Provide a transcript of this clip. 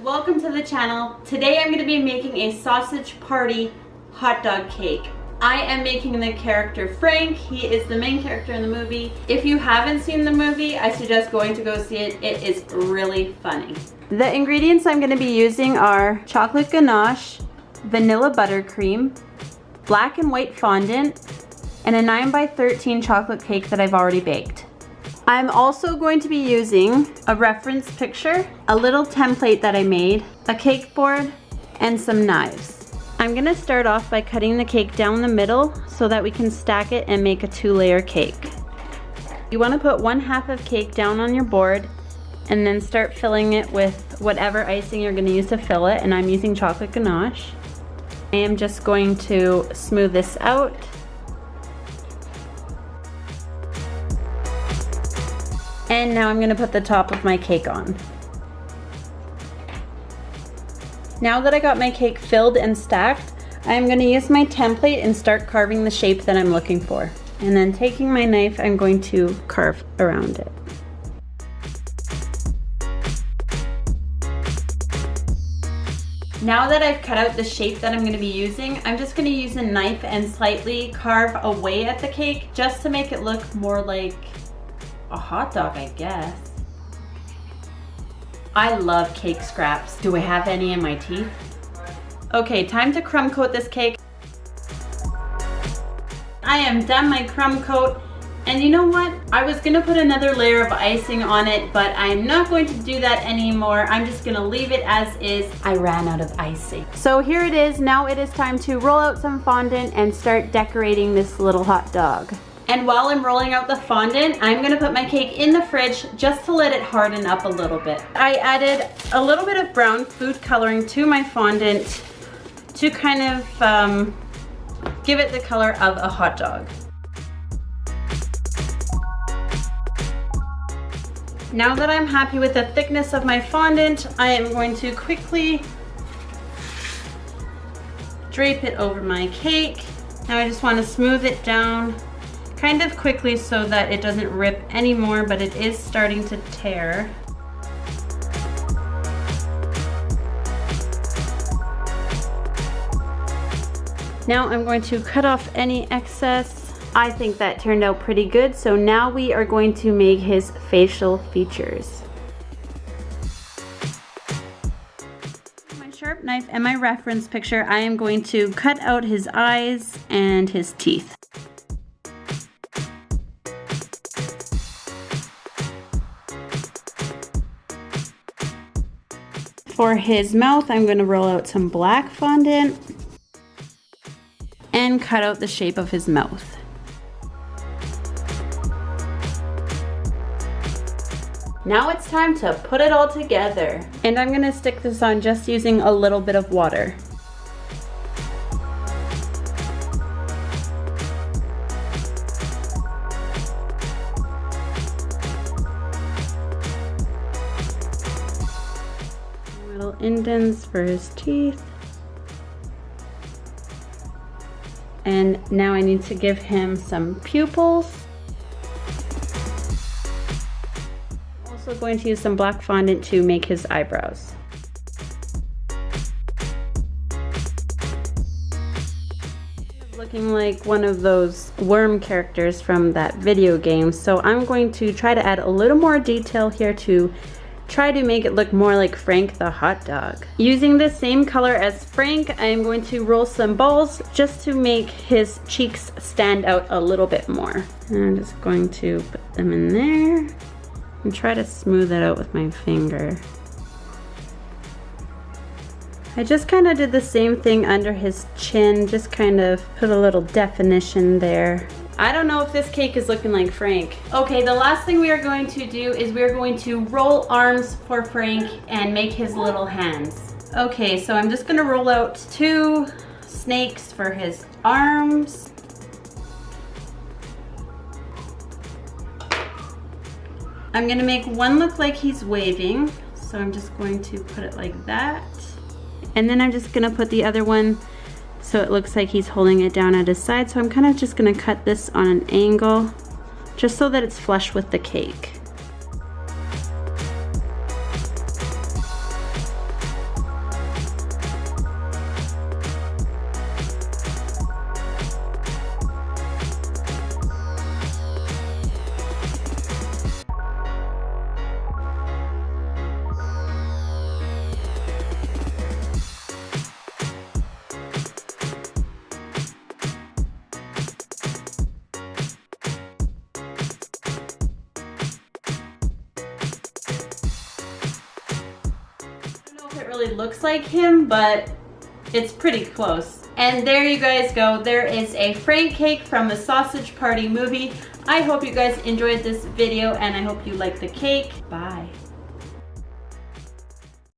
welcome to the channel. Today I'm going to be making a sausage party hot dog cake. I am making the character Frank. He is the main character in the movie. If you haven't seen the movie, I suggest going to go see it. It is really funny. The ingredients I'm going to be using are chocolate ganache, vanilla buttercream, black and white fondant, and a 9x13 chocolate cake that I've already baked. I'm also going to be using a reference picture, a little template that I made, a cake board, and some knives. I'm gonna start off by cutting the cake down the middle so that we can stack it and make a 2-layer cake. You wanna put 1/2 of cake down on your board and then start filling it with whatever icing you're gonna use to fill it, and I'm using chocolate ganache. I am just going to smooth this out. And now I'm gonna put the top of my cake on. Now that I got my cake filled and stacked, I'm gonna use my template and start carving the shape that I'm looking for. And then taking my knife, I'm going to carve around it. Now that I've cut out the shape that I'm gonna be using, I'm just gonna use a knife and slightly carve away at the cake just to make it look more like a hot dog, I guess. I love cake scraps. Do I have any in my teeth? Okay, time to crumb coat this cake. I am done my crumb coat, and you know what? I was gonna put another layer of icing on it, but I'm not going to do that anymore. I'm just gonna leave it as is. I ran out of icing. So here it is. Now it is time to roll out some fondant and start decorating this little hot dog. And while I'm rolling out the fondant, I'm gonna put my cake in the fridge just to let it harden up a little bit. I added a little bit of brown food coloring to my fondant to kind of give it the color of a hot dog. Now that I'm happy with the thickness of my fondant, I am going to quickly drape it over my cake. Now I just want to smooth it down kind of quickly so that it doesn't rip anymore, but it is starting to tear. Now I'm going to cut off any excess. I think that turned out pretty good, so now we are going to make his facial features. My sharp knife and my reference picture, I am going to cut out his eyes and his teeth. For his mouth, I'm going to roll out some black fondant and cut out the shape of his mouth. Now it's time to put it all together. And I'm going to stick this on just using a little bit of water. Little indents for his teeth. And now I need to give him some pupils. I'm also going to use some black fondant to make his eyebrows. Looking like one of those worm characters from that video game, so I'm going to try to add a little more detail here to try to make it look more like Frank the hot dog. Using the same color as Frank, I am going to roll some balls just to make his cheeks stand out a little bit more. And I'm just going to put them in there and try to smooth it out with my finger. I just kind of did the same thing under his chin, just kind of put a little definition there. I don't know if this cake is looking like Frank. Okay, the last thing we are going to do is we are going to roll arms for Frank and make his little hands. Okay, so I'm just gonna roll out 2 snakes for his arms. I'm gonna make one look like he's waving, so I'm just going to put it like that. And then I'm just gonna put the other one so it looks like he's holding it down at his side. So I'm kind of just gonna cut this on an angle just so that it's flush with the cake. really looks like him, but it's pretty close. And there you guys go. There is a Frank cake from the Sausage Party movie. I hope you guys enjoyed this video and I hope you like the cake. Bye.